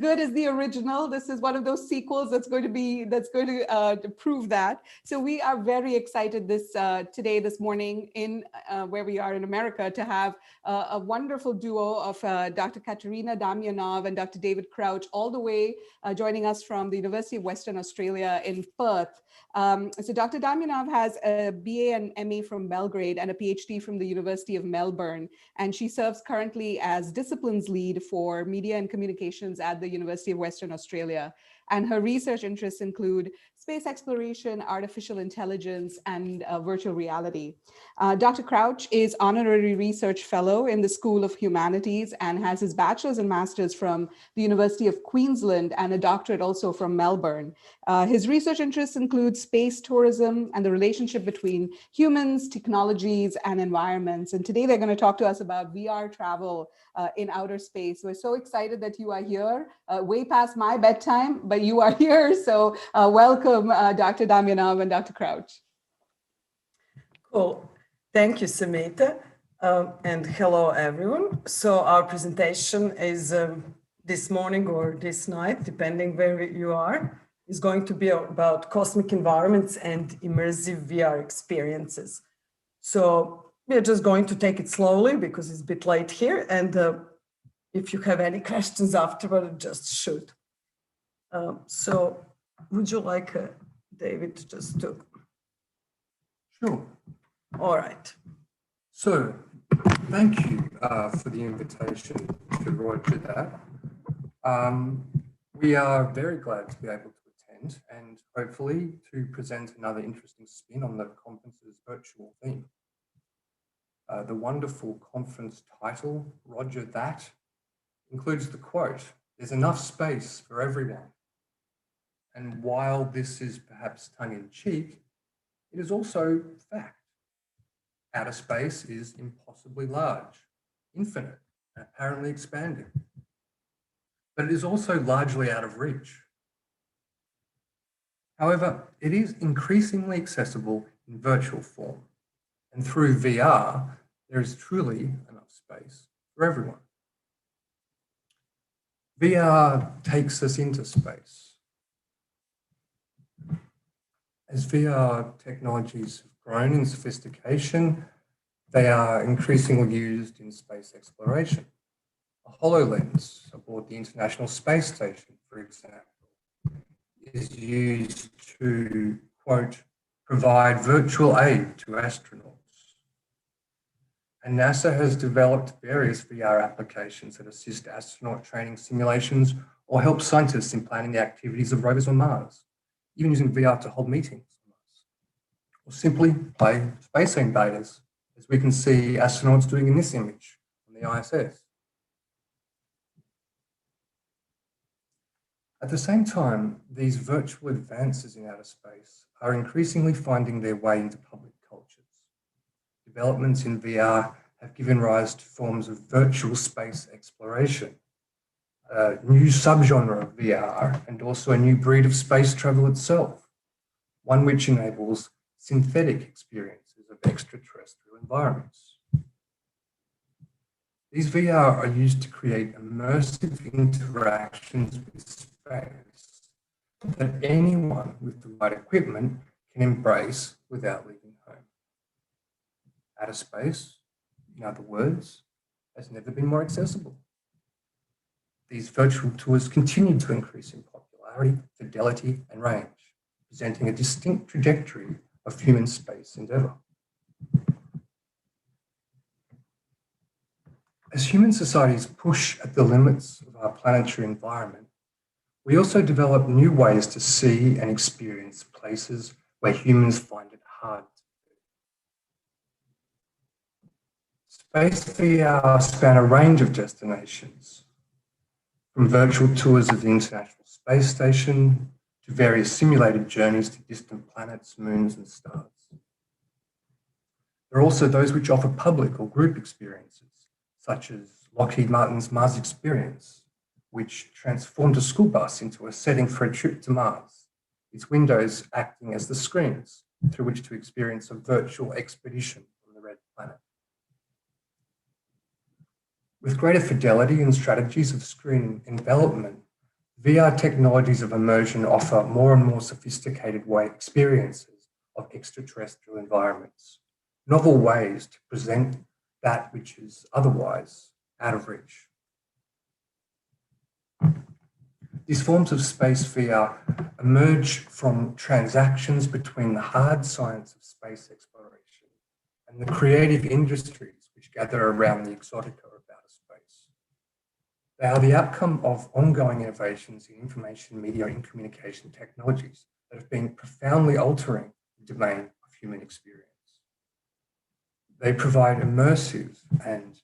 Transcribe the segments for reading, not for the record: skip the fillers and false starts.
good as the original. This is one of those sequels that's going to prove that. So we are very excited this morning in where we are in America to have a wonderful duo of Dr. Katerina Damjanov and Dr. David Crouch, all the way joining us from the University of Western Australia in Perth. So Dr. Damjanov has a BA and MA from Belgrade and a PhD from the University of Melbourne, and she serves currently as disciplines lead for media and communications at the University of Western Australia. And her research interests include space exploration, artificial intelligence, and virtual reality. Dr. Crouch is honorary research fellow in the School of Humanities and has his bachelor's and master's from the University of Queensland and a doctorate also from Melbourne. His research interests include space tourism and the relationship between humans, technologies, and environments. And today they're going to talk to us about VR travel in outer space. We're so excited that you are here, way past my bedtime, but you are here. So welcome, Dr. Damjanov and Dr. Crouch. Cool. Thank you, Samita. And hello, everyone. So our presentation is this morning or this night, depending where you are, is going to be about cosmic environments and immersive VR experiences. So we're just going to take it slowly because it's a bit late here. And if you have any questions afterward, just shoot. So would you like David to just do? Sure. All right. So thank you for the invitation to Roger that. We are very glad to be able to attend and hopefully to present another interesting spin on the conference's virtual theme. The wonderful conference title, Roger That, includes the quote, "There's enough space for everyone." And while this is perhaps tongue-in-cheek, it is also fact. Outer space is impossibly large, infinite, and apparently expanding. But it is also largely out of reach. However, it is increasingly accessible in virtual form. And through VR, there is truly enough space for everyone. VR takes us into space. As VR technologies have grown in sophistication, they are increasingly used in space exploration. A HoloLens aboard the International Space Station, for example, is used to, quote, provide virtual aid to astronauts. And NASA has developed various VR applications that assist astronaut training simulations or help scientists in planning the activities of rovers on Mars, even using VR to hold meetings on Mars, or simply play Space Invaders, as we can see astronauts doing in this image on the ISS. At the same time, these virtual advances in outer space are increasingly finding their way into public cultures. Developments in VR have given rise to forms of virtual space exploration, a new subgenre of VR, and also a new breed of space travel itself, one which enables synthetic experiences of extraterrestrial environments. These VR are used to create immersive interactions with space that anyone with the right equipment can embrace without leaving home. Outer space, in other words, has never been more accessible. These virtual tours continue to increase in popularity, fidelity, and range, presenting a distinct trajectory of human space endeavor. As human societies push at the limits of our planetary environment, we also develop new ways to see and experience places where humans find it hard to be. Space VR span a range of destinations, from virtual tours of the International Space Station to various simulated journeys to distant planets, moons, and stars. There are also those which offer public or group experiences, such as Lockheed Martin's Mars Experience, which transformed a school bus into a setting for a trip to Mars, its windows acting as the screens through which to experience a virtual expedition on the red planet. With greater fidelity and strategies of screen envelopment, VR technologies of immersion offer more and more sophisticated experiences of extraterrestrial environments, novel ways to present that which is otherwise out of reach. These forms of space VR emerge from transactions between the hard science of space exploration and the creative industries which gather around the exotica of outer space. They are the outcome of ongoing innovations in information, media, and communication technologies that have been profoundly altering the domain of human experience. They provide immersive and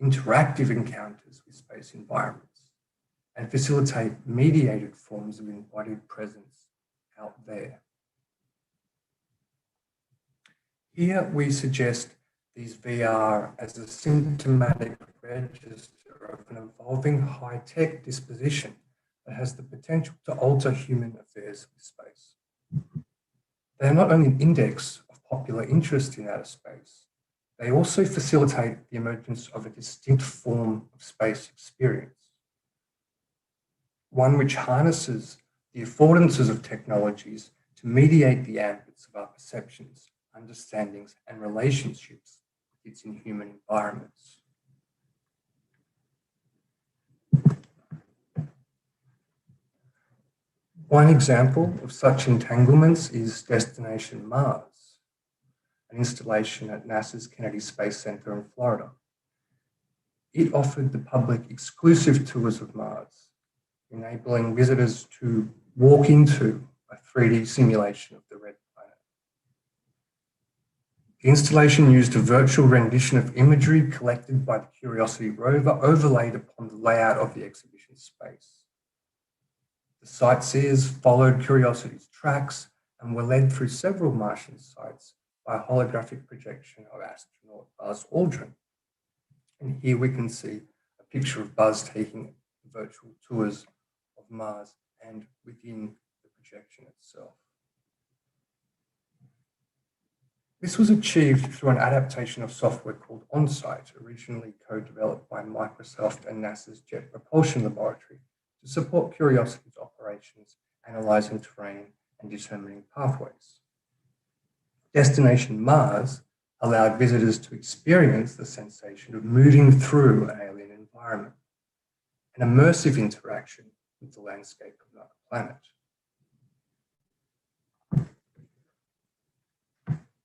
interactive encounters with space environments and facilitate mediated forms of embodied presence out there. Here we suggest these VR as a symptomatic register of an evolving high-tech disposition that has the potential to alter human affairs with space. They are not only an index of popular interest in outer space, they also facilitate the emergence of a distinct form of space experience, one which harnesses the affordances of technologies to mediate the ambits of our perceptions, understandings, and relationships with its inhuman environments. One example of such entanglements is Destination Mars, an installation at NASA's Kennedy Space Center in Florida. It offered the public exclusive tours of Mars, enabling visitors to walk into a 3D simulation of the red planet. The installation used a virtual rendition of imagery collected by the Curiosity rover overlaid upon the layout of the exhibition space. The sightseers followed Curiosity's tracks and were led through several Martian sites by a holographic projection of astronaut Buzz Aldrin. And here we can see a picture of Buzz taking virtual tours of Mars and within the projection itself. This was achieved through an adaptation of software called OnSite, originally co-developed by Microsoft and NASA's Jet Propulsion Laboratory to support Curiosity's operations, analyzing terrain and determining pathways. Destination Mars allowed visitors to experience the sensation of moving through an alien environment, an immersive interaction with the landscape of another planet.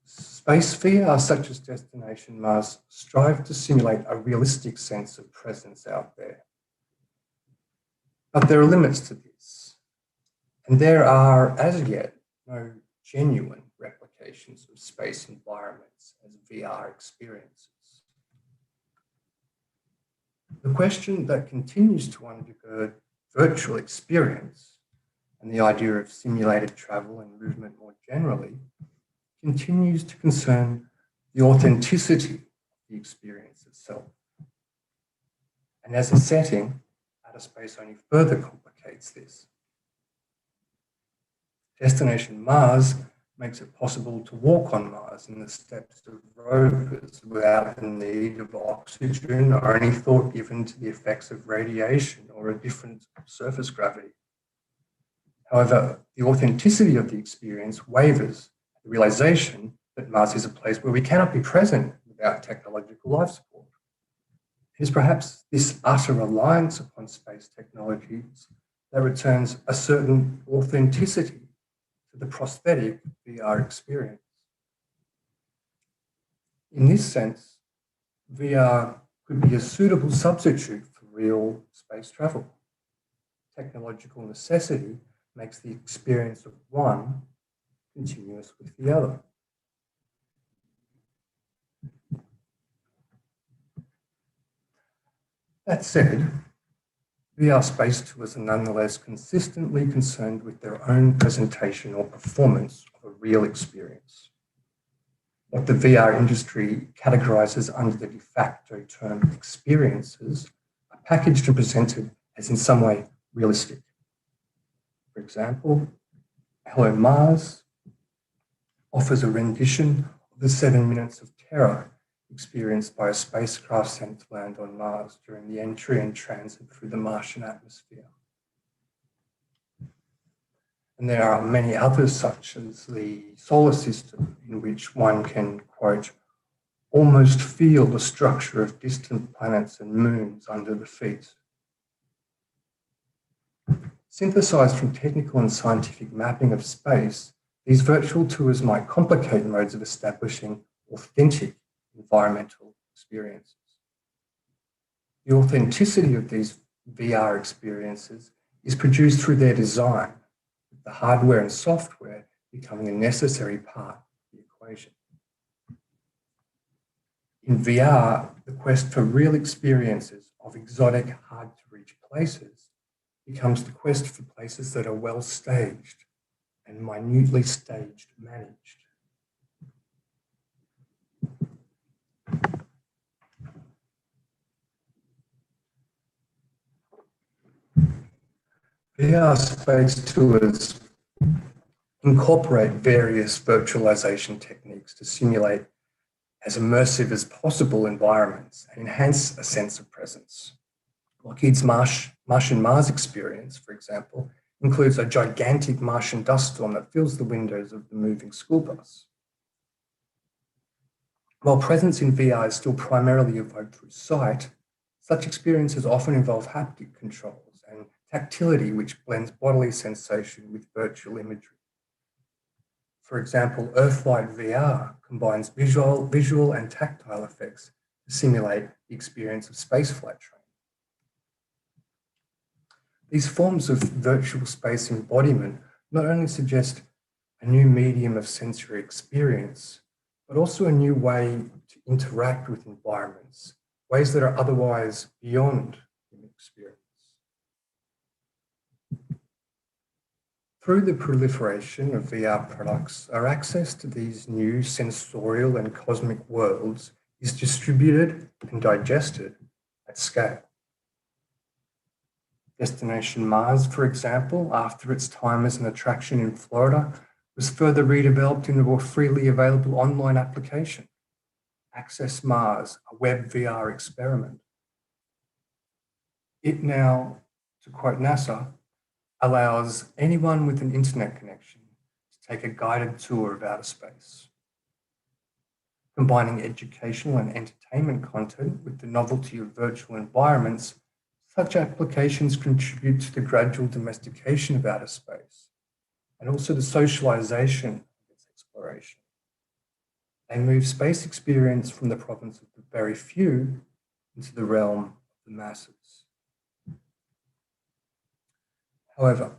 Space VR, such as Destination Mars, strive to simulate a realistic sense of presence out there. But there are limits to this, and there are, as yet, no genuine replications of space environments as VR experiences. The question that continues to undergird virtual experience and the idea of simulated travel and movement more generally continues to concern the authenticity of the experience itself. And as a setting, outer space only further complicates this. Destination Mars makes it possible to walk on Mars in the steps of rovers without the need of oxygen or any thought given to the effects of radiation or a different surface gravity. However, the authenticity of the experience wavers at the realization that Mars is a place where we cannot be present without technological life support. It is perhaps this utter reliance upon space technologies that returns a certain authenticity to the prosthetic VR experience. In this sense, VR could be a suitable substitute for real space travel. Technological necessity makes the experience of one continuous with the other. That said, VR space tours are nonetheless consistently concerned with their own presentation or performance of a real experience. What the VR industry categorizes under the de facto term experiences are packaged and presented as in some way realistic. For example, Hello Mars offers a rendition of the 7 minutes of terror experienced by a spacecraft sent to land on Mars during the entry and transit through the Martian atmosphere. And there are many others, such as the solar system, in which one can, quote, almost feel the structure of distant planets and moons under the feet. Synthesized from technical and scientific mapping of space, these virtual tours might complicate modes of establishing authentic environmental experiences. The authenticity of these VR experiences is produced through their design, with the hardware and software becoming a necessary part of the equation. In VR, the quest for real experiences of exotic, hard-to-reach places becomes the quest for places that are well staged and minutely staged managed. VR space tours incorporate various virtualization techniques to simulate as immersive as possible environments and enhance a sense of presence. Lockheed's Martian Mars experience, for example, includes a gigantic Martian dust storm that fills the windows of the moving school bus. While presence in VR is still primarily evoked through sight, such experiences often involve haptic controls and tactility, which blends bodily sensation with virtual imagery. For example, Earthlight VR combines visual and tactile effects to simulate the experience of spaceflight training. These forms of virtual space embodiment not only suggest a new medium of sensory experience, but also a new way to interact with environments, ways that are otherwise beyond human experience. Through the proliferation of VR products, our access to these new sensorial and cosmic worlds is distributed and digested at scale. Destination Mars, for example, after its time as an attraction in Florida, was further redeveloped into a freely available online application, Access Mars, a web VR experiment. It now, to quote NASA, allows anyone with an internet connection to take a guided tour of outer space. Combining educational and entertainment content with the novelty of virtual environments, such applications contribute to the gradual domestication of outer space and also the socialization of its exploration. They move space experience from the province of the very few into the realm of the masses. However,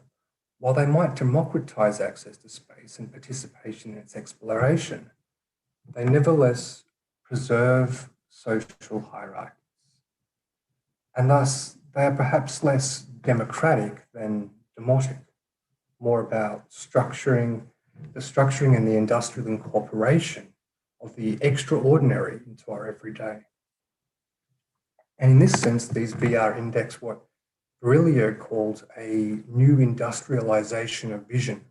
while they might democratize access to space and participation in its exploration, they nevertheless preserve social hierarchies. And thus, they are perhaps less democratic than demotic, more about the structuring and the industrial incorporation of the extraordinary into our everyday. And in this sense, these VR index what Virilio called a new industrialization of vision,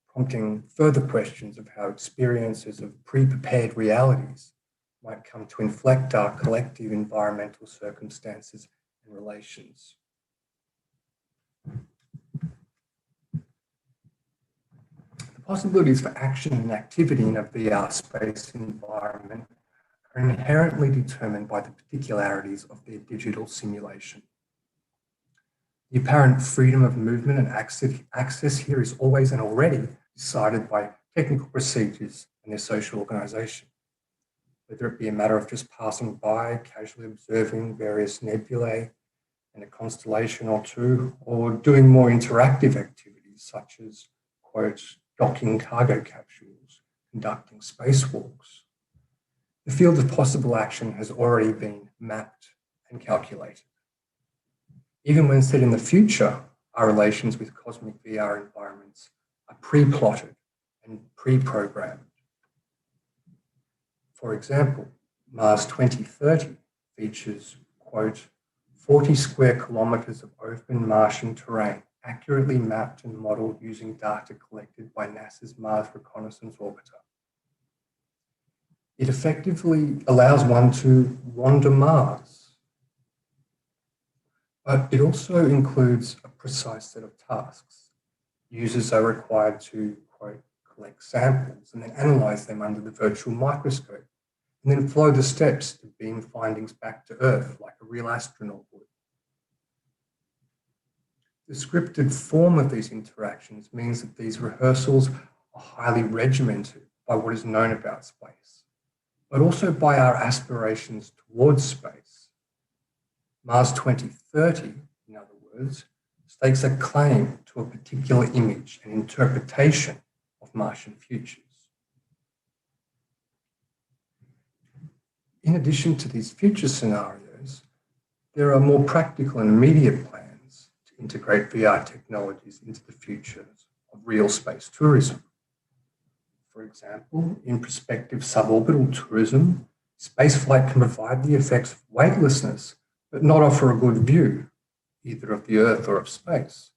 prompting further questions of how experiences of pre-prepared realities might come to inflect our collective environmental circumstances and relations. The possibilities for action and activity in a VR space environment are inherently determined by the particularities of their digital simulation. The apparent freedom of movement and access here is always and already decided by technical procedures and their social organization. Whether it be a matter of just passing by, casually observing various nebulae and a constellation or two, or doing more interactive activities such as, quote, docking cargo capsules, conducting spacewalks. The field of possible action has already been mapped and calculated. Even when set in the future, our relations with cosmic VR environments are pre-plotted and pre-programmed. For example, Mars 2030 features, quote, 40 square kilometers of open Martian terrain, accurately mapped and modeled using data collected by NASA's Mars Reconnaissance Orbiter. It effectively allows one to wander Mars, but it also includes a precise set of tasks. Users are required to, quote, collect samples and then analyze them under the virtual microscope, and then follow the steps to beam findings back to Earth like a real astronaut would. The scripted form of these interactions means that these rehearsals are highly regimented by what is known about space, but also by our aspirations towards space. Mars 2030, in other words, stakes a claim to a particular image and interpretation of Martian futures. In addition to these future scenarios, there are more practical and immediate plans to integrate VR technologies into the futures of real space tourism. For example, in prospective suborbital tourism, spaceflight can provide the effects of weightlessness, but not offer a good view, either of the Earth or of space.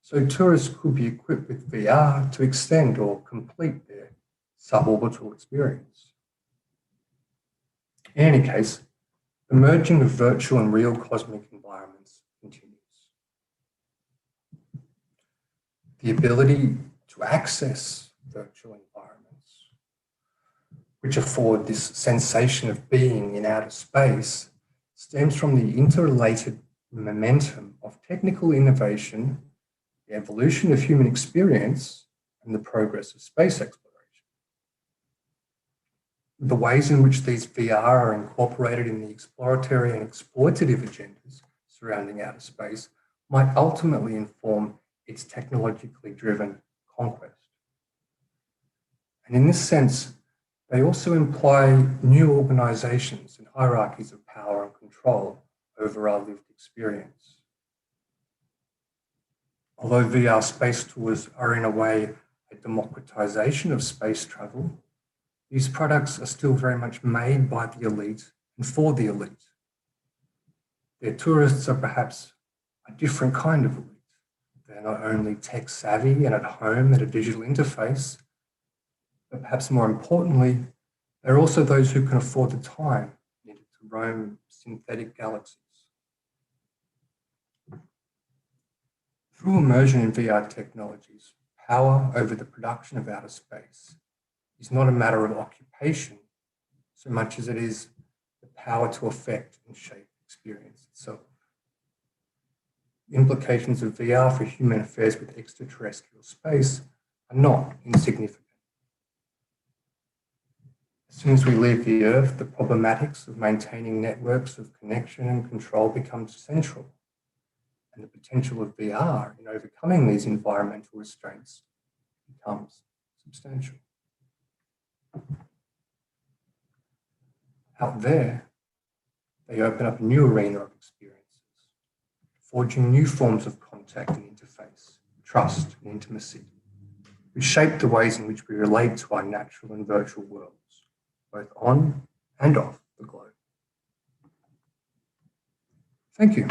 So tourists could be equipped with VR to extend or complete their suborbital experience. In any case, the merging of virtual and real cosmic environments continues. The ability to access virtual environments, which afford this sensation of being in outer space, stems from the interrelated momentum of technical innovation, the evolution of human experience, and the progress of space exploration. The ways in which these VR are incorporated in the exploratory and exploitative agendas surrounding outer space might ultimately inform its technologically driven conquest. And in this sense, they also imply new organizations and hierarchies of power and control over our lived experience. Although VR space tours are in a way a democratization of space travel, these products are still very much made by the elite and for the elite. Their tourists are perhaps a different kind of elite. They're not only tech savvy and at home at a digital interface, but perhaps more importantly, they're also those who can afford the time needed to roam synthetic galaxies. Through immersion in VR technologies, power over the production of outer space is not a matter of occupation so much as it is the power to affect and shape experience itself. The implications of VR for human affairs with extraterrestrial space are not insignificant. As soon as we leave the Earth, the problematics of maintaining networks of connection and control becomes central, and the potential of VR in overcoming these environmental restraints becomes substantial. Out there, they open up a new arena of experiences, forging new forms of contact and interface, trust and intimacy, which shape the ways in which we relate to our natural and virtual worlds, both on and off the globe. Thank you.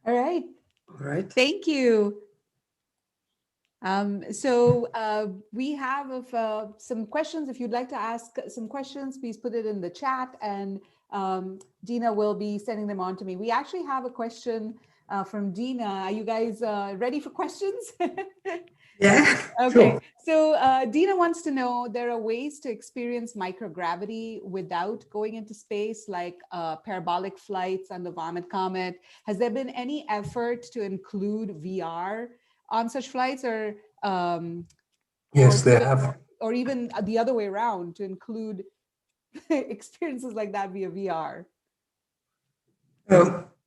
All right. All right. Thank you. We have some questions. If you'd like to ask some questions, please put it in the chat, and Dina will be sending them on to me. We actually have a question from Dina. Are you guys ready for questions? Yeah. Okay. Sure. So Dina wants to know, there are ways to experience microgravity without going into space, like parabolic flights on the Vomit Comet. Has there been any effort to include VR on such flights, or Yes, there have. or even the other way around, to include experiences like that via VR?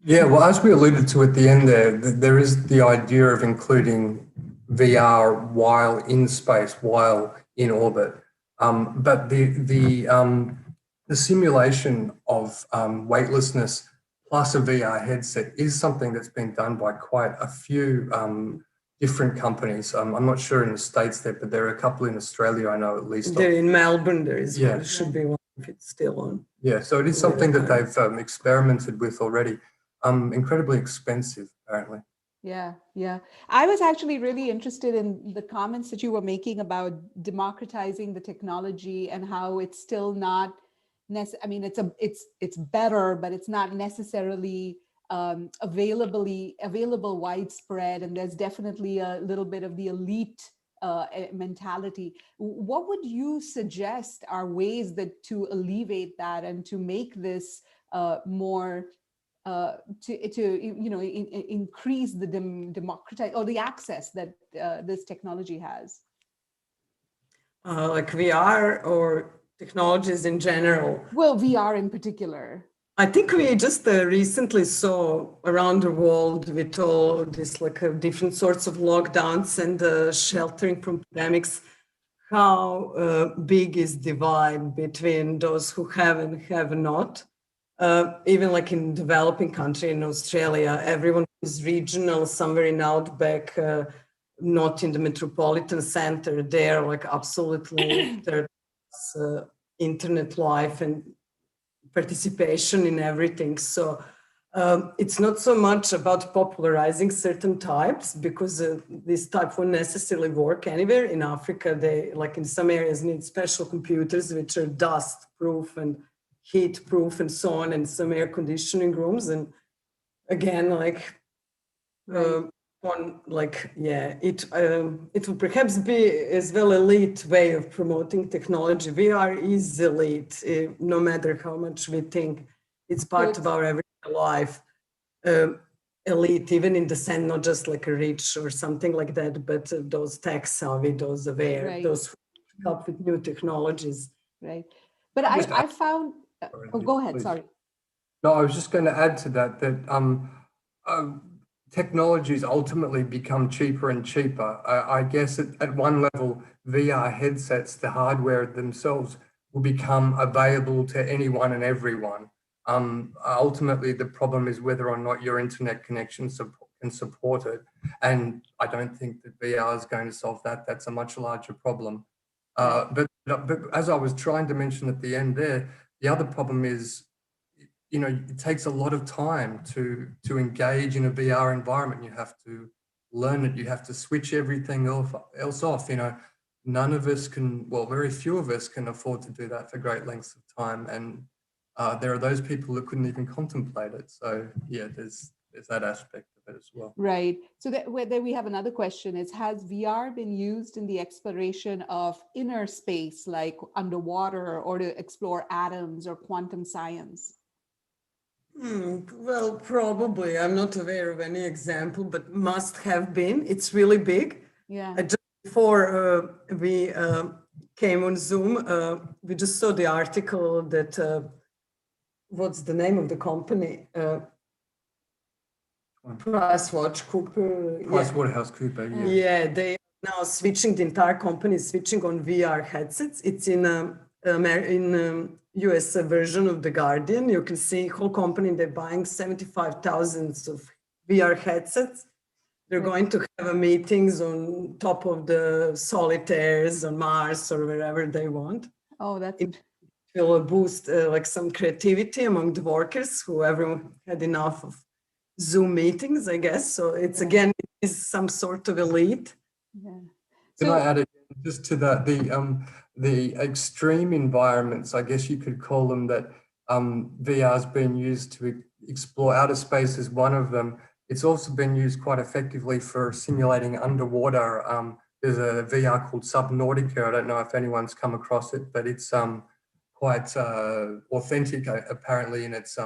Yeah, well, as we alluded to at the end there is the idea of including VR while in space, while in orbit. But the simulation of weightlessness plus a VR headset is something that's been done by quite a few different companies. I'm not sure in the States there, but there are a couple in Australia, I know at least. There in Melbourne, there is Yeah. one. Should be one if it's still on. Yeah, so it is something that they've experimented with already. Incredibly expensive, apparently. Yeah, yeah. I was actually really interested in the comments that you were making about democratizing the technology and how it's still not I mean, it's better, but it's not necessarily available widespread. And there's definitely a little bit of the elite mentality. What would you suggest are ways that to alleviate that and to make this more increase the democratize or the access that this technology has? Like VR or technologies in general? Well, VR in particular. I think we just recently saw around the world with all this like different sorts of lockdowns and sheltering from pandemics, how big is divide between those who have and have not. Even like in developing country in Australia, everyone is regional, somewhere in outback, not in the metropolitan center. They're like absolutely internet life and participation in everything. So it's not so much about popularizing certain types because this type won't necessarily work anywhere. In Africa, they like in some areas need special computers which are dust proof and heat proof and so on, and some air conditioning rooms. And again, like one like it would perhaps be as well elite way of promoting technology. VR is elite, no matter how much we think it's part of our everyday life. Elite, even in the sense, not just like a rich or something like that, but those tech savvy, those aware, those who help with new technologies. Right. But I found, go ahead, sorry. No, I was just going to add to that, technologies ultimately become cheaper and cheaper. I guess at one level, VR headsets, the hardware themselves, will become available to anyone and everyone. Ultimately, the problem is whether or not your internet connection can support it. And I don't think that VR is going to solve that. That's a much larger problem. But as I was trying to mention at the end there, the other problem is, it takes a lot of time to engage in a VR environment. You have to learn it. You have to switch everything else off. None of us can, well, very few of us can afford to do that for great lengths of time. And there are those people that couldn't even contemplate it. So yeah, there's that aspect of it as well. Right. So there we have another question is, has VR been used in the exploration of inner space, like underwater, or to explore atoms or quantum science? Well, probably. I'm not aware of any example, but must have been. It's really big. Yeah. Just before we came on Zoom, we just saw the article that, what's the name of the company? PricewaterhouseCoopers, yeah. Yeah, they are now switching, the entire company is switching on VR headsets. It's in US version of The Guardian. You can see whole company, they're buying 75,000 of VR headsets. They're going to have meetings on top of the solitaires on Mars or wherever they want. Oh, that's it will boost like some creativity among the workers who everyone had enough of Zoom meetings, I guess. So it's again, it is some sort of elite. Yeah. Can I add just to that, the extreme environments, I guess you could call them, that VR has been used to explore outer space is one of them. It's also been used quite effectively for simulating underwater. There's a VR called Subnautica. I don't know if anyone's come across it, but it's quite authentic, apparently, in its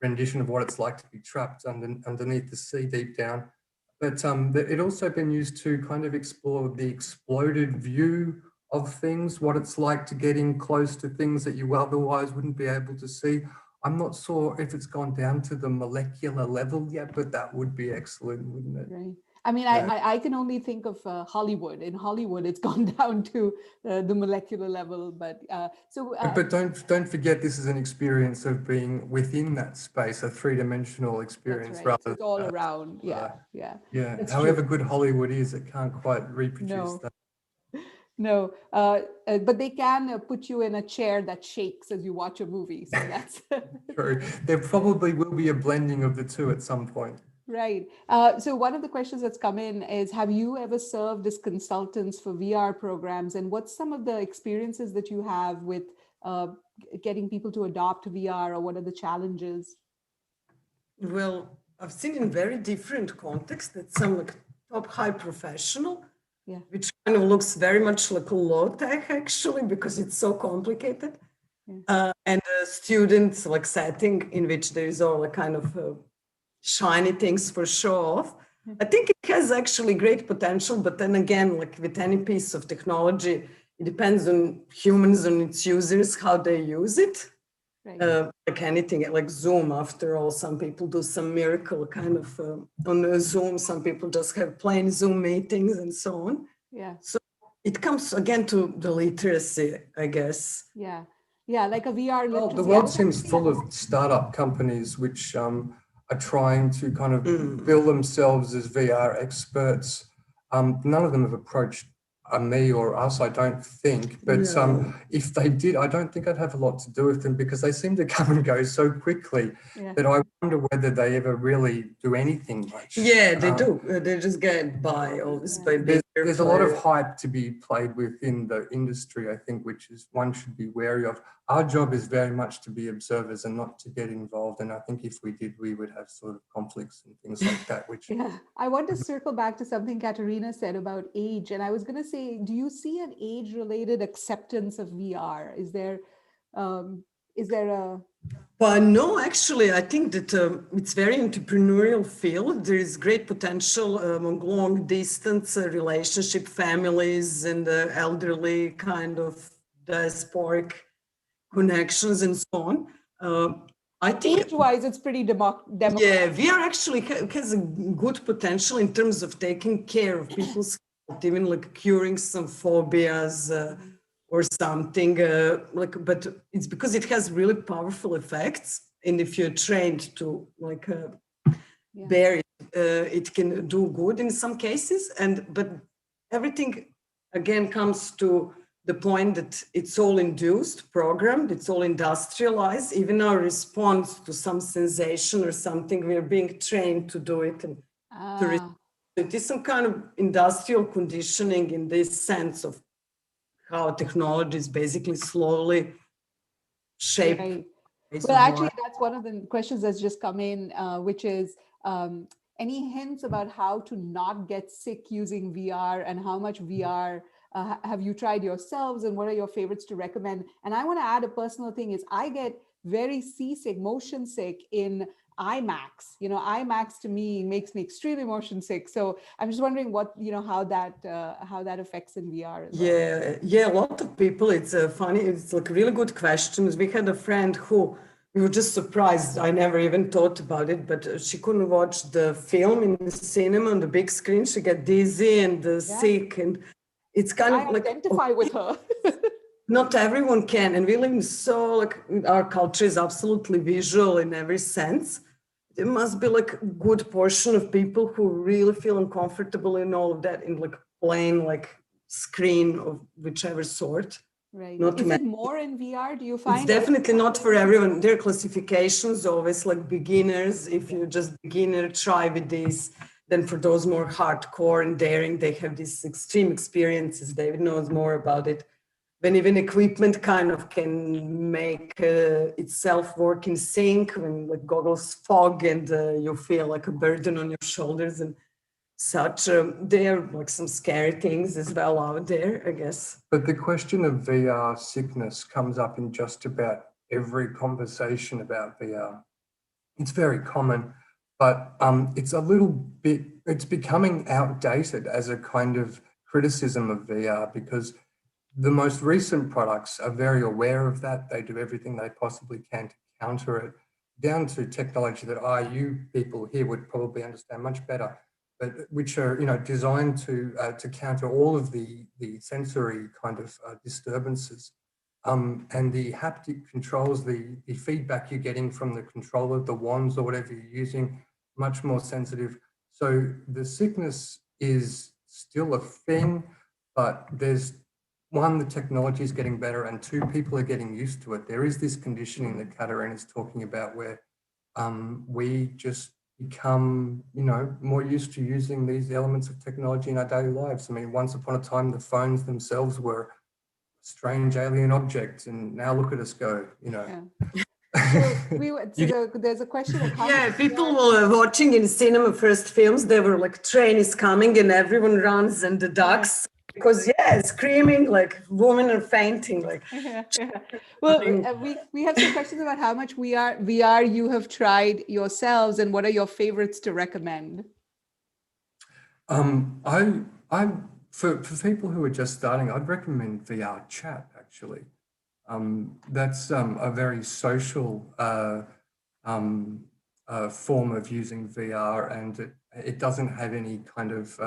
rendition of what it's like to be trapped underneath the sea deep down. But it also been used to kind of explore the exploded view of things, what it's like to get in close to things that you otherwise wouldn't be able to see. I'm not sure if it's gone down to the molecular level yet, but that would be excellent, wouldn't it? Right. I mean, I can only think of Hollywood. In Hollywood, it's gone down to the molecular level. But but don't forget, this is an experience of being within that space, a three-dimensional experience. Right. So it's all around. Yeah. However good Hollywood is, it can't quite reproduce that. No, but they can put you in a chair that shakes as you watch a movie. So that's true. There probably will be a blending of the two at some point. Right. So one of the questions that's come in is, have you ever served as consultants for VR programs? And what's some of the experiences that you have with uh, getting people to adopt VR, or what are the challenges? Well, I've seen in very different contexts that some like top high professional, Yeah. which kind of looks very much like a low tech actually, because it's so complicated. Yeah. And a student like setting in which there is all a kind of shiny things for show off. Yeah. I think it has actually great potential, but then again, like with any piece of technology, it depends on humans and its users, how they use it. Right. Like anything, like Zoom, after all, some people do some miracle kind of on Zoom, some people just have plain Zoom meetings and so on. Yeah. So it comes again to the literacy, I guess. Yeah. Yeah. Like a VR Well, the literacy. world seems full of startup companies which are trying to kind of bill themselves as VR experts. None of them have approached me or us, I don't think. But No. if they did, I don't think I'd have a lot to do with them, because they seem to come and go so quickly Yeah. that I wonder whether they ever really do anything much. Yeah, they do. They just get by always by being There's a lot of hype to be played within the industry, I think, which is one should be wary of. Our job is very much to be observers and not to get involved. And I think if we did, we would have sort of conflicts and things like that, which Yeah. I want to circle back to something Katerina said about age. And I was going to say, do you see an age-related acceptance of VR? Um, is there a, But no, actually, I think that it's very entrepreneurial field. There is great potential among long distance relationship families and elderly kind of diasporic connections and so on. I think, age-wise, it's pretty democratic. yeah, VR actually has a good potential in terms of taking care of people's health, even like curing some phobias. Or something like, but it's because it has really powerful effects, and if you're trained to like Yeah. bear it, it can do good in some cases. And but everything again comes to the point that it's all induced, programmed, it's all industrialized. Even our response to some sensation or something, we're being trained to do it and to Ah, it is some kind of industrial conditioning in this sense of how technology is basically slowly shaped. right. Well, actually, that's one of the questions that's just come in, which is any hints about how to not get sick using VR, and how much VR have you tried yourselves, and what are your favorites to recommend? And I want to add a personal thing is I get very seasick, motion sick in IMAX. IMAX to me makes me extremely motion sick. So I'm just wondering how that affects in VR as well. Yeah, a lot of people. It's funny. It's like really good questions. We had a friend who we were just surprised. I never even thought about it, but she couldn't watch the film in the cinema on the big screen. She got dizzy and sick, and it's kind I of like identify with her. not everyone can, and we live in so like our culture is absolutely visual in every sense. There must be like a good portion of people who really feel uncomfortable in all of that in like plain like screen of whichever sort. Right. Not to Is it mention, more in VR? Do you it's find definitely not for everyone. There are classifications, always like beginners. If you're just beginner, try with this. Then for those more hardcore and daring, they have these extreme experiences. David knows more about it. When even equipment kind of can make itself work in sync, when like goggles fog and you feel like a burden on your shoulders and such. There are like some scary things as well out there, I guess. But the question of VR sickness comes up in just about every conversation about VR. It's very common, but it's becoming outdated as a kind of criticism of VR, because the most recent products are very aware of that. They do everything they possibly can to counter it, down to technology that you people here would probably understand much better, but which are designed to counter all of the sensory kind of disturbances, and the haptic controls, the feedback you're getting from the controller, the wands or whatever you're using, much more sensitive. So the sickness is still a thing, but there's one, the technology is getting better, and two, people are getting used to it. There is this conditioning that Katarina is talking about where we just become, more used to using these elements of technology in our daily lives. I mean, once upon a time, the phones themselves were strange alien objects, and now look at us go, Yeah. So there's a question of how Yeah, people were watching in cinema first films. They were like, train is coming and everyone runs and the ducks, because screaming like women are fainting. Like, Well, we have some questions about how much VR you have tried yourselves, and what are your favorites to recommend? I for people who are just starting, I'd recommend VR chat actually. That's a very social form of using VR, and it doesn't have any kind of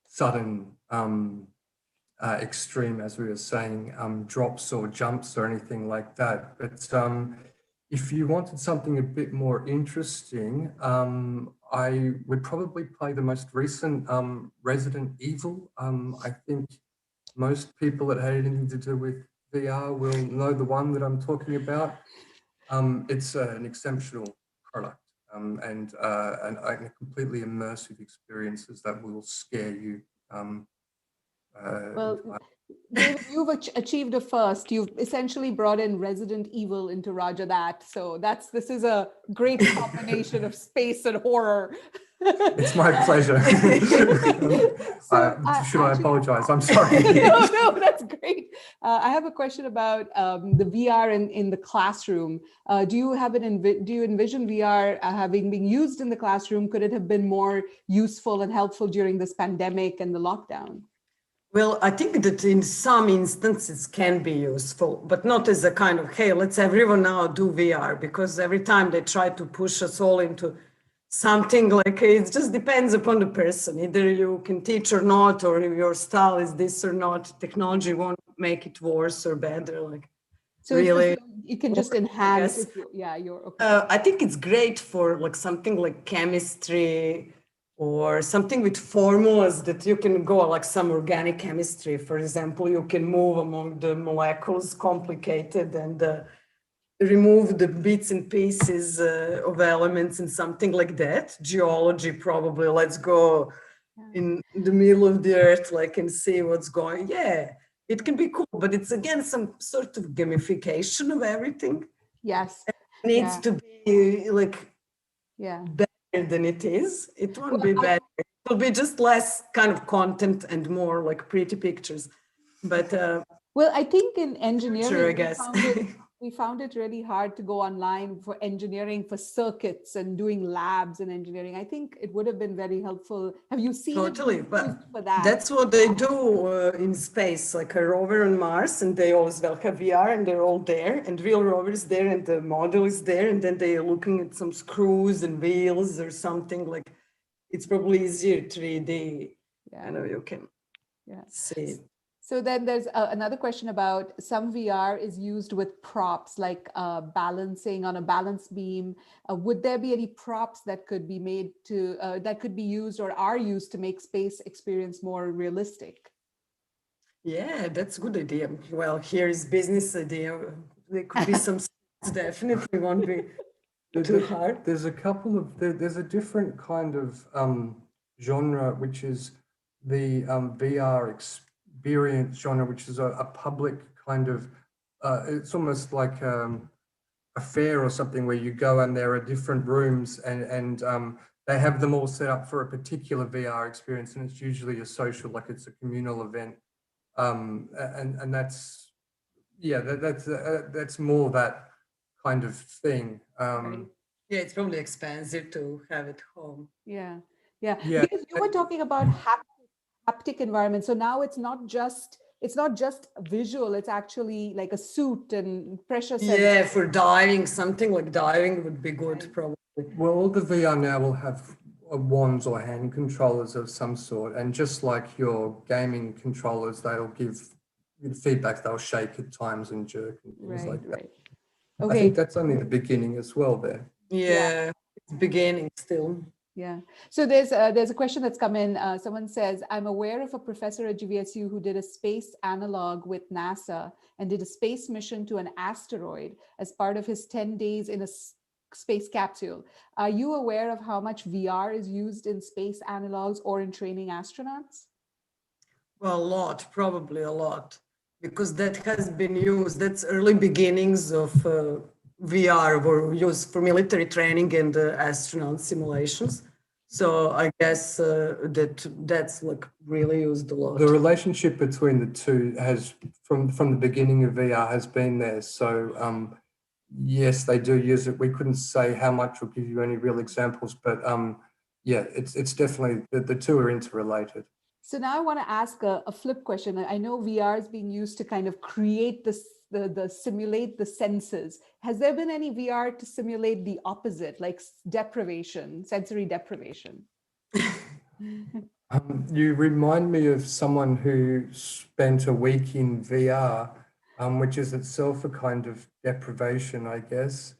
sudden extreme, as we were saying, drops or jumps or anything like that. But if you wanted something a bit more interesting, I would probably play the most recent Resident Evil. I think most people that had anything to do with VR will know the one that I'm talking about. It's an exceptional product and a completely immersive experiences that will scare you. Well, David, you've achieved a first. You've essentially brought in Resident Evil into Roger That. So this is a great combination of space and horror. It's my pleasure. Should I apologize? I'm sorry. No, that's great. I have a question about the VR in the classroom. Do you envision VR having been used in the classroom? Could it have been more useful and helpful during this pandemic and the lockdown? well, I think that in some instances can be useful, but not as a kind of, hey, let's everyone now do VR, because every time they try to push us all into something like, it just depends upon the person. Either you can teach or not, or if your style is this or not. Technology won't make it worse or better. Like, So really, it can just enhance. You're okay. I think it's great for like something like chemistry or something with formulas that you can go, like some organic chemistry, for example. You can move among the molecules, complicated, and remove the bits and pieces of elements and something like that. Geology, probably. Let's go in the middle of the earth, like, and see what's going. Yeah, it can be cool, but it's again some sort of gamification of everything. Yes. It needs to be like better than it is. It won't be better. It will be just less kind of content and more like pretty pictures. But well, I think in engineering, sure, I guess. we found it really hard to go online for engineering, for circuits and doing labs in engineering. I think it would have been very helpful. Have you seen Totally, it but for that? that's what they do in space, like a rover on Mars, and they always will have VR, and they're all there, and real rover is there, and the model is there, and then they're looking at some screws and wheels or something. Like, it's probably easier 3D. I know you can see it. So then there's another question about some VR is used with props, like balancing on a balance beam. Would there be any props that could be made that could be used or are used to make space experience more realistic? Yeah, that's a good idea. Well, here is business idea. There could be some definitely won't be too hard. There's a couple of there's a different kind of genre, which is the VR experience genre, which is a public kind of it's almost like a fair or something, where you go and there are different rooms and they have them all set up for a particular VR experience, and it's usually a social, like it's a communal event, and that's that's more that kind of thing. Yeah, it's probably expensive to have at home. Yeah. Because you were talking about haptic environment. So now it's not just visual, it's actually like a suit and pressure sensor. Yeah, for diving, something like diving would be good, probably. Well, all the VR now will have wands or hand controllers of some sort, and just like your gaming controllers, they'll give feedback, they'll shake at times and jerk and things like that. Okay. I think that's only the beginning as well there. Yeah, it's beginning still. Yeah. So there's a question that's come in. Someone says, I'm aware of a professor at GVSU who did a space analog with NASA and did a space mission to an asteroid as part of his 10 days in a space capsule. Are you aware of how much VR is used in space analogs or in training astronauts? Well, a lot, probably a lot, because that has been used. That's early beginnings of VR were used for military training and astronaut simulations. So I guess that's like really used a lot. The relationship between the two has, from the beginning of VR, has been there. So yes, they do use it. We couldn't say how much or give you any real examples, but yeah, it's definitely, the two are interrelated. So now I want to ask a flip question. I know VR is being used to kind of create the simulate the senses. Has there been any VR to simulate the opposite, like deprivation, sensory deprivation? You remind me of someone who spent a week in VR, which is itself a kind of deprivation, I guess.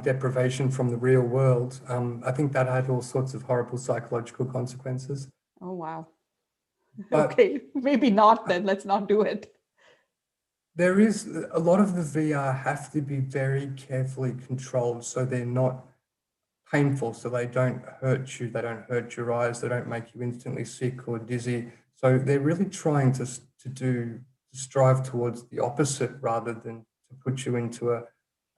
Deprivation from the real world. I think that had all sorts of horrible psychological consequences. Oh, wow. But okay, maybe not then. Let's not do it. there is a lot of the VR have to be very carefully controlled so they're not painful, so they don't hurt you, they don't hurt your eyes, they don't make you instantly sick or dizzy. So they're really trying to strive towards the opposite rather than to put you into an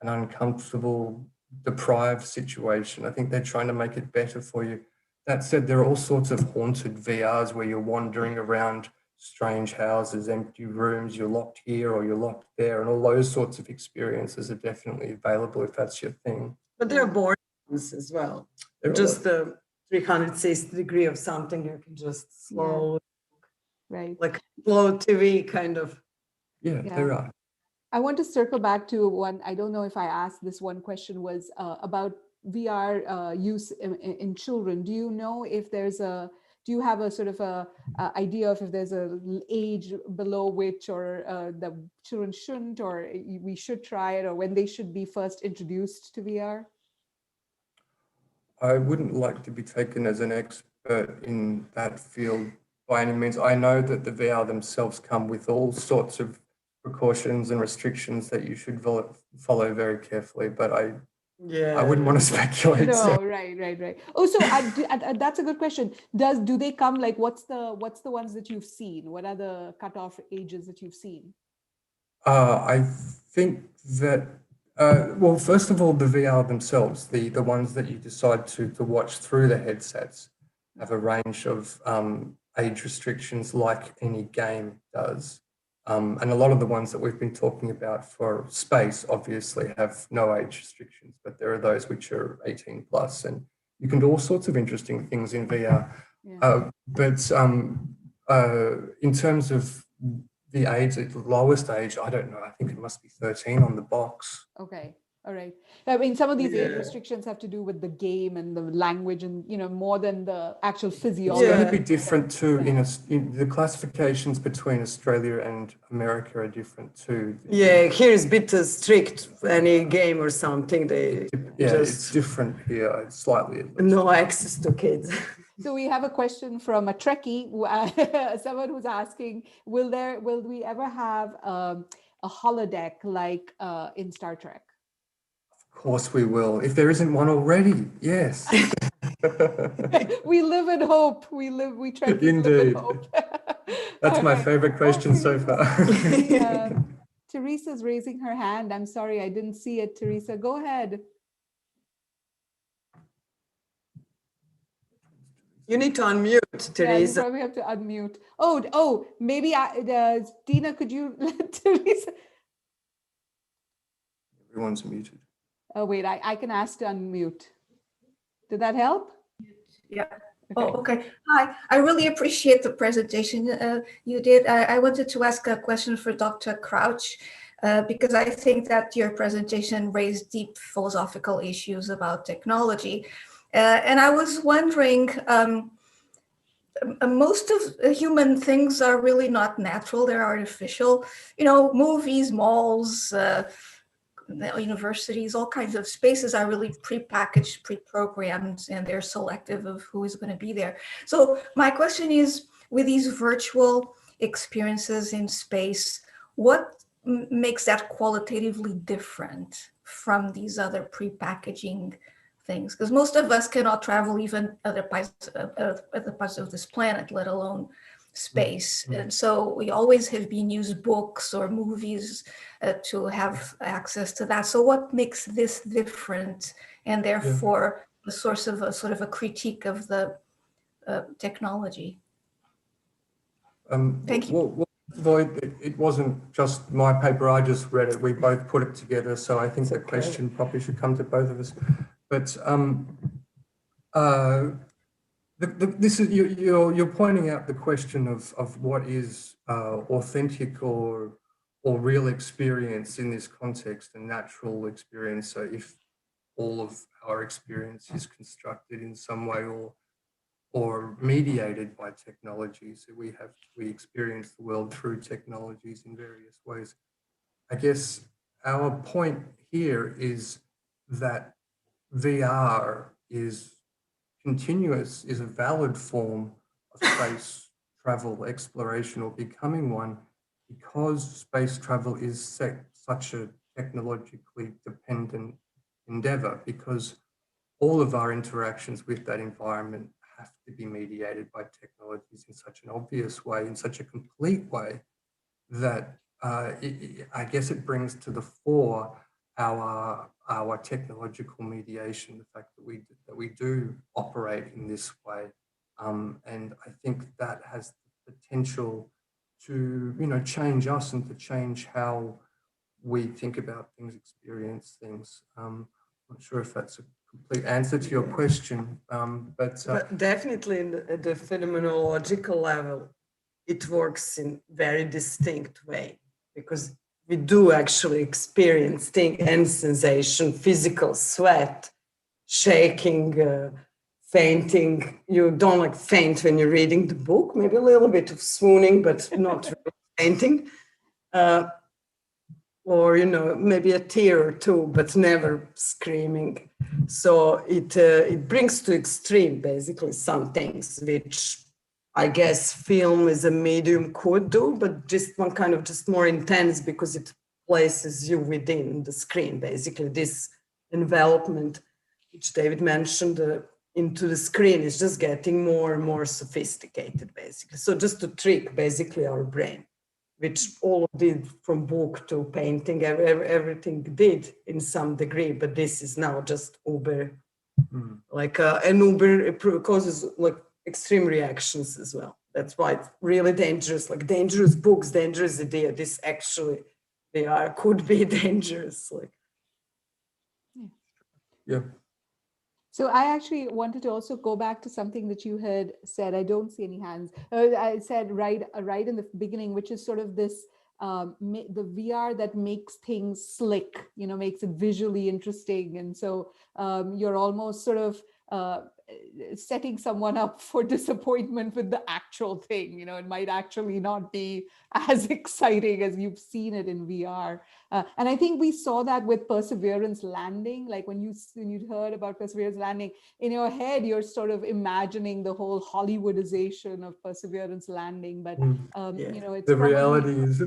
uncomfortable, deprived situation. I think they're trying to make it better for you. That said, there are all sorts of haunted VRs where you're wandering around strange houses, empty rooms, you're locked here or you're locked there, and all those sorts of experiences are definitely available if that's your thing. But there are boring ones as well. Just the 360 degree of something you can just slow, right, like slow TV kind of. Yeah, there are. I want to circle back to one. I don't know if I asked this one question was about VR use in children. Do you know if there's do you have a sort of a idea of if there's a age below which or the children shouldn't, or we should try it, or when they should be first introduced to VR? I wouldn't like to be taken as an expert in that field by any means. I know that the VR themselves come with all sorts of precautions and restrictions that you should follow very carefully, but I wouldn't want to speculate. No, so. right. Oh, so that's a good question. Do they come like what's the ones that you've seen? What are the cutoff ages that you've seen? I think that well, first of all, the VR themselves, the ones that you decide to watch through the headsets, have a range of age restrictions like any game does. And a lot of the ones that we've been talking about for space obviously have no age restrictions, but there are those which are 18 plus, and you can do all sorts of interesting things in VR. Yeah. But in terms of the age, the lowest age, I don't know. I think it must be 13 on the box. Okay. All right. I mean, some of these age restrictions have to do with the game and the language and, more than the actual physiology. It's going to be different too. In the classifications between Australia and America are different too. Yeah, here is a bit strict. Any game or something, it's different here. It's slightly. No access to kids. So we have a question from a Trekkie, someone who's asking, will we ever have a holodeck like in Star Trek? Of course we will. If there isn't one already, yes. We live in hope. We try to live in hope. That's my favorite question so far. Teresa's raising her hand. I'm sorry, I didn't see it. Teresa, go ahead. You need to unmute, Teresa. Yeah, you probably have to unmute. Oh, maybe Dina, could you let Teresa? Everyone's muted. Oh, wait, I can ask to unmute. Did that help? Yeah. Okay. Oh, okay. Hi, I really appreciate the presentation you did. I wanted to ask a question for Dr. Crouch, because I think that your presentation raised deep philosophical issues about technology. And I was wondering, most of human things are really not natural, they're artificial. Movies, malls, universities, all kinds of spaces are really pre-packaged, pre-programmed, and they're selective of who is going to be there. So my question is, with these virtual experiences in space, what makes that qualitatively different from these other pre-packaging things? Because most of us cannot travel even other parts of this planet, let alone space. Mm-hmm. And so we always have been used books or movies to have access to that. So what makes this different, and therefore the source of a sort of a critique of the technology? Thank you. Well, Lloyd, it wasn't just my paper, I just read it. We both put it together. So I think that question probably should come to both of us. But this is you're pointing out the question of what is authentic or real experience in this context, and natural experience. So if all of our experience is constructed in some way or mediated by technology, so we experience the world through technologies in various ways. I guess our point here is that VR is continuous, is a valid form of space travel, exploration, or becoming one, because space travel is such a technologically dependent endeavor, because all of our interactions with that environment have to be mediated by technologies in such an obvious way, in such a complete way, that I guess it brings to the fore our technological mediation, the fact that we do operate in this way, and I think that has the potential to change us and to change how we think about things, experience things. I'm not sure if that's a complete answer to your question, but definitely at the phenomenological level, it works in very distinct way, because we do actually experience thing and sensation, physical sweat, shaking, fainting. You don't like faint when you're reading the book, maybe a little bit of swooning, but not really fainting. Or, maybe a tear or two, but never screaming. So it brings to extreme, basically, some things which I guess film as a medium could do, but just one kind of just more intense, because it places you within the screen, basically. This envelopment, which David mentioned, into the screen is just getting more and more sophisticated, basically. So just to trick, basically, our brain, which all did from book to painting, everything did in some degree, but this is now just uber, like an uber, it causes like extreme reactions as well. That's why it's really dangerous, like dangerous books, dangerous idea. This actually, could be dangerous. Like, yeah. So I actually wanted to also go back to something that you had said. I don't see any hands. I said right in the beginning, which is sort of this, the VR that makes things slick, makes it visually interesting. And so you're almost sort of setting someone up for disappointment with the actual thing. It might actually not be as exciting as you've seen it in VR. And I think we saw that with Perseverance landing. Like when you heard about Perseverance landing, in your head, you're sort of imagining the whole Hollywoodization of Perseverance landing. But, it's the reality is,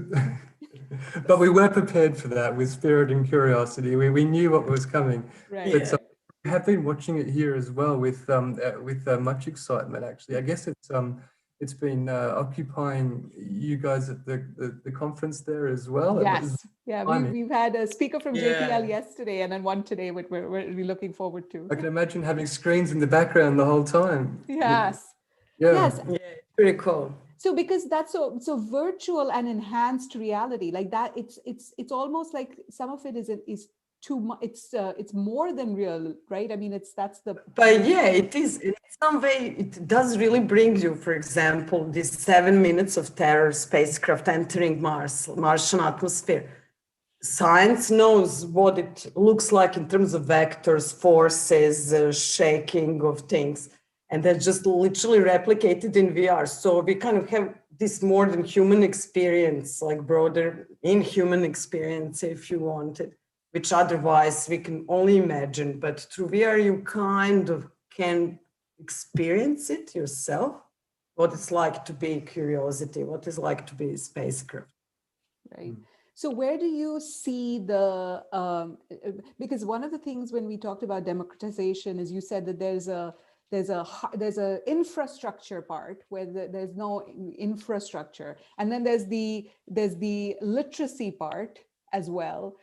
but we were prepared for that with spirit and curiosity. We knew what was coming. Right. But, we have been watching it here as well with much excitement, actually. I guess it's been occupying you guys at the conference there as well. Yes. Yeah, we've had a speaker from JPL yesterday, and then one today, which we're really looking forward to. I can imagine having screens in the background the whole time. Yes. Yeah. Yes. Yeah, pretty cool. So because that's so virtual and enhanced reality, like that, it's almost like some of it is too much. It's more than real, right? I mean, that's the. But yeah, it is. In some way, it does really bring you, for example, these 7 minutes of terror, spacecraft entering Martian atmosphere. Science knows what it looks like in terms of vectors, forces, shaking of things, and that's just literally replicated in VR. So we kind of have this more than human experience, like broader inhuman experience, if you want it, which otherwise we can only imagine. But through VR, you kind of can experience it yourself, what it's like to be curiosity, what it's like to be a spacecraft. Right. So where do you see the, because one of the things when we talked about democratization is you said that there's a infrastructure part where there's no infrastructure, and then there's the literacy part as well.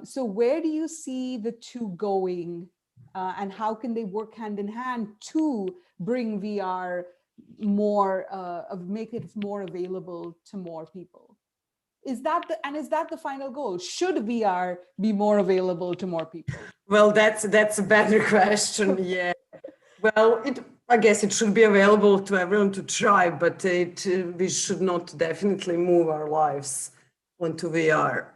So where do you see the two going, and how can they work hand in hand to bring VR more, make it more available to more people? Is that the final goal? Should VR be more available to more people? Well, that's a better question. Yeah. Well, I guess it should be available to everyone to try, but we should not definitely move our lives onto VR.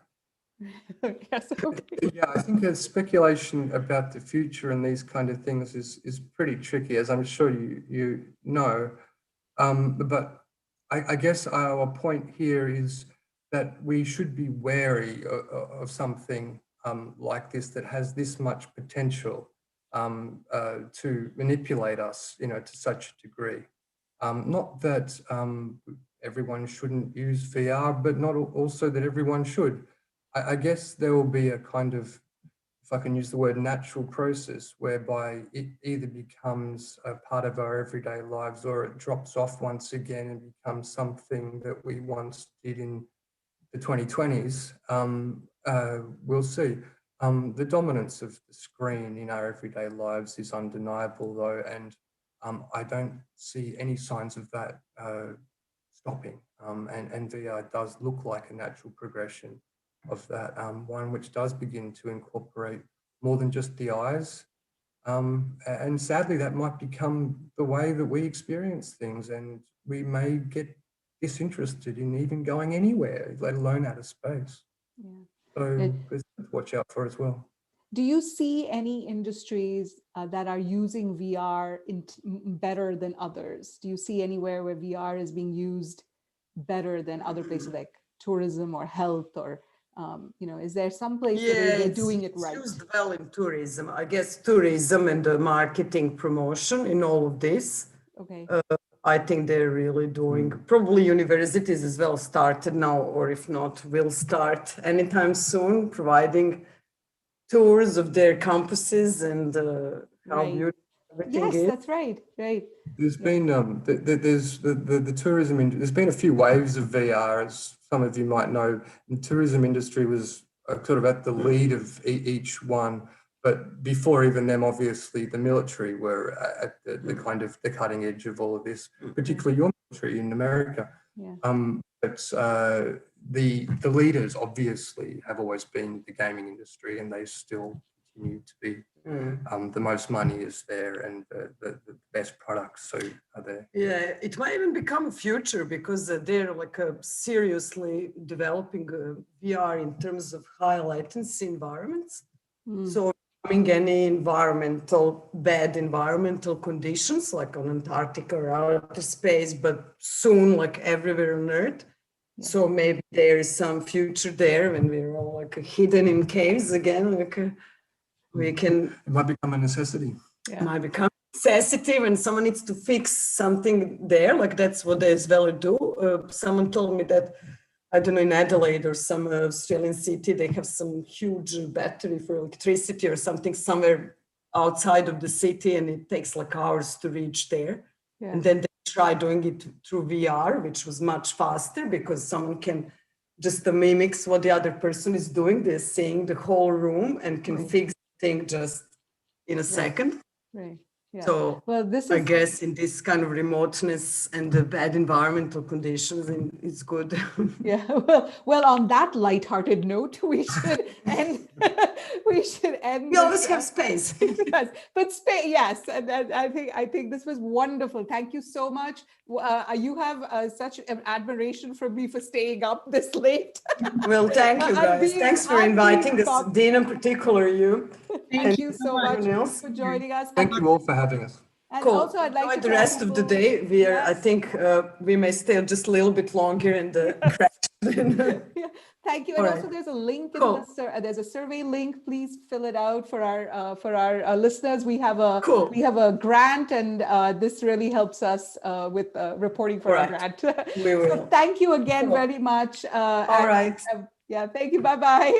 Yes. Okay. Yeah, I think speculation about the future and these kind of things is pretty tricky, as I'm sure you know. But I guess our point here is that we should be wary of something like this that has this much potential to manipulate us, to such a degree. Not that everyone shouldn't use VR, but not also that everyone should. I guess there will be a kind of, if I can use the word, natural process whereby it either becomes a part of our everyday lives or it drops off once again and becomes something that we once did in the 2020s. We'll see. The dominance of the screen in our everyday lives is undeniable, though, and I don't see any signs of that stopping. And VR does look like a natural progression of that, one which does begin to incorporate more than just the eyes. And sadly, that might become the way that we experience things, and we may get disinterested in even going anywhere, let alone out of space. Yeah. So there's to watch out for as well. Do you see any industries that are using VR better than others? Do you see anywhere where VR is being used better than other places like tourism or health, or is there some place where they're doing it right? It's used well in tourism. I guess tourism and the marketing promotion in all of this. Okay. I think they're really doing, probably universities as well started now, or if not, will start anytime soon, providing tours of their campuses and how beautiful everything is. Yes, that's right. Right. There's been there's the tourism industry. There's been a few waves of VR, as some of you might know. The tourism industry was sort of at the lead of each one, but before even them, obviously the military were at the kind of the cutting edge of all of this, particularly your military in America. Yeah. But the leaders obviously have always been the gaming industry, and they still continue to be. The most money is there, and the best products so are there. Yeah, it might even become a future because they're like seriously developing VR in terms of high latency environments. So having any bad environmental conditions like on Antarctica or outer space, but soon like everywhere on Earth. Yeah. So maybe there is some future there when we're all like hidden in caves again, like we can. It might become a necessity. Yeah. It might become a necessity when someone needs to fix something there. Like that's what they as well do. Someone told me that, I don't know, in Adelaide or some Australian city, they have some huge battery for electricity or something somewhere outside of the city, and it takes like hours to reach there. Yeah. And then they try doing it through VR, which was much faster because someone can just mimics what the other person is doing. They're seeing the whole room and can fix the thing just in a second. Right. Yeah. So well, I guess in this kind of remoteness and the bad environmental conditions, it's good. Yeah. Well, on that lighthearted note, we should end. We should end. We always have space. Yes, but space. Yes, and I think this was wonderful. Thank you so much. You have such an admiration for me for staying up this late. Well, thank you guys. Thanks for inviting us, Dean, in particular you. Thank you so much for joining us. Thank you all for having us. And cool. Also, I'd like to the rest of the day. We are, yes. I think we may stay just a little bit longer in the crash. Yeah. Thank you. And also, there's a link. Cool. There's a survey link. Please fill it out for our listeners. We have a cool. We have a grant, and this really helps us with reporting for our grant. We will. So thank you again very much. All right. Yeah, thank you. Bye-bye.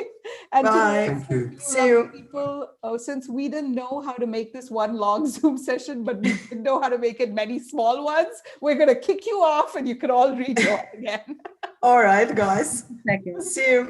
And Bye. Thank you. See you. People, since we didn't know how to make this one long Zoom session, but we didn't know how to make it many small ones, we're going to kick you off and you can all rejoin again. All right, guys. Thank you. See you.